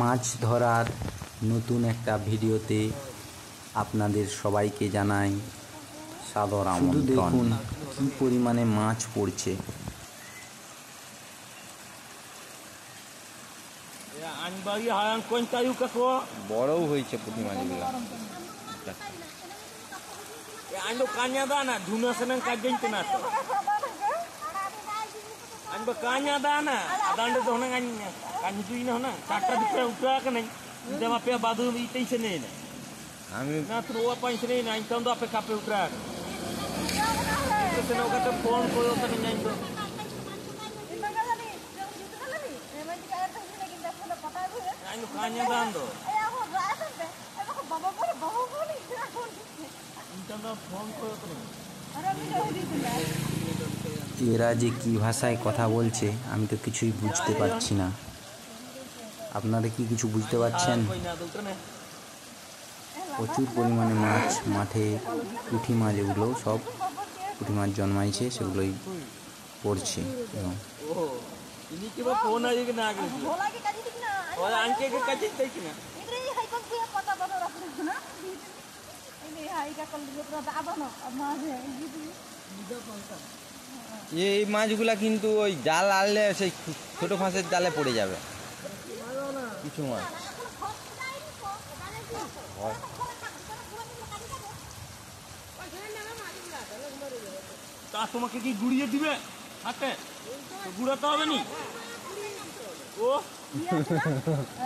মাছ ধরার নতুন একটা ভিডিওতে আপনাদের সবাইকে জানাই সাদর আমন্ত্রণ। শুধু দেখুন কি পরিমাণে মাছ পড়ছে। বড়ও হয়েছে পুঁটি মাছগুলো। Kanya dana, adanda tu orang kanyu tu ini orang, cakap dia ukra kan ni, dia apa badu itu sini ni. Nah terus apa ini sini, ini tahu tu apa kape ukra. Itu sini orang tu phone koyo kan ni itu. Ini kanya dana tu. Ini tahu phone koyo kan ni. এরা যে কি ভাষায় কথা বলছে আমি তো কিছুই বুঝতে পারছি না। আপনারা কি কিছু বুঝতে পারছেন? প্রচুর পরিমাণে মাছ মাঠে, পুঁটি মাছ এগুলো সব পুঁটি মাছ জন্মাইছে, সেগুলোই পড়ছে। এবং এই মাছগুলা কিন্তু ওই জাল আনলে সেই ছোট ফাঁসের জালে পড়ে যাবে কিছু মাছ। তা তোমাকে কি গুড়িয়ে দিবে হাতে? গুড়াতে হবে নি? ও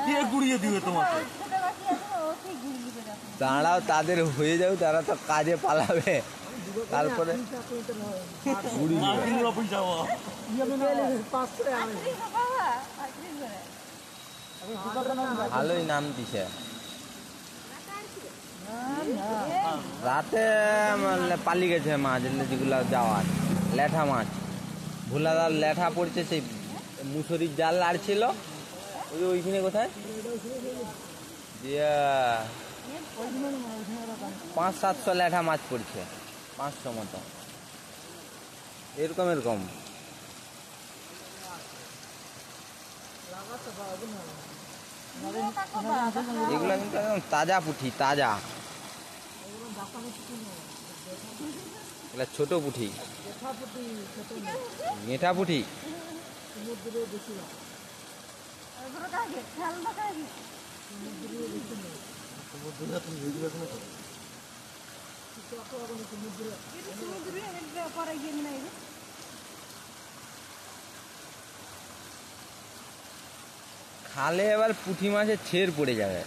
কে গুড়িয়ে দিবে তোমাকে? দাঁড়াও, তাদের হয়ে যাও, তারা তো কাজে পালাবে, তারপরে ভালোই নাম দিছে। রাতে পালি গেছে মাছ যেগুলা যাওয়ার, ল্যাঠা মাছ, ভোলাদার ল্যাঠা পড়ছে, সেই মুসুরির জাল লাড়ছিল ওইখানে কোথায় দিয়া 500-700 ল্যাঠা মাছ পড়ছে, 500 মতো, এরকম এগুলা কিন্তু একদম তাজা পুঁটি, তাজা। এগুলা ছোট পুঁটি, মেঠা পুঁটি। খালে এবার পুঁটি মাছের ছেড় পড়ে যাবে।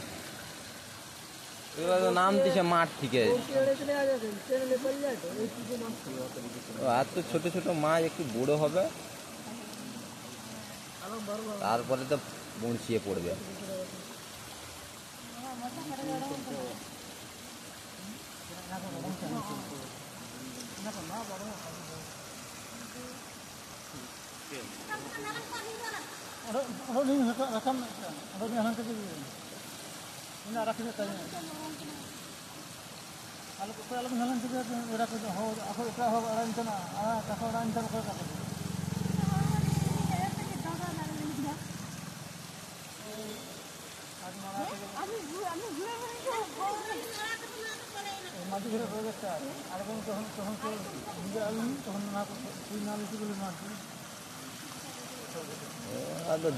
এবার তো নাম দিছে মাঠ থেকে। আর তো ছোট ছোট মাছ একটু বড় হবে, তারপরে তো বঞ্চিয়ে পড়বে।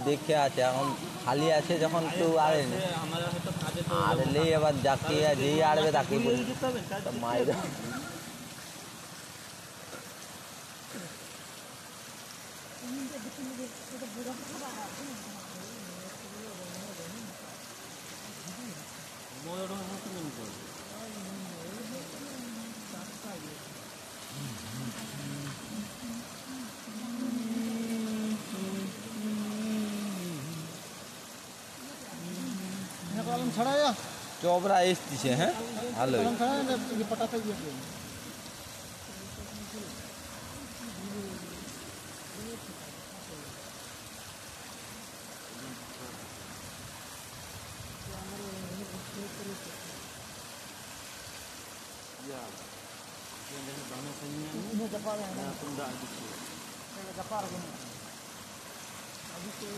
দেখে আছে এখন খালি আছে যখন কেউ আড়েনি, আড়লে এবার যাকে যেই আড়বে তাকে মায়ের চবরা এসছে। হ্যাঁ ভালো Ini kapal yang tunda gitu. Kapal gini. Habis itu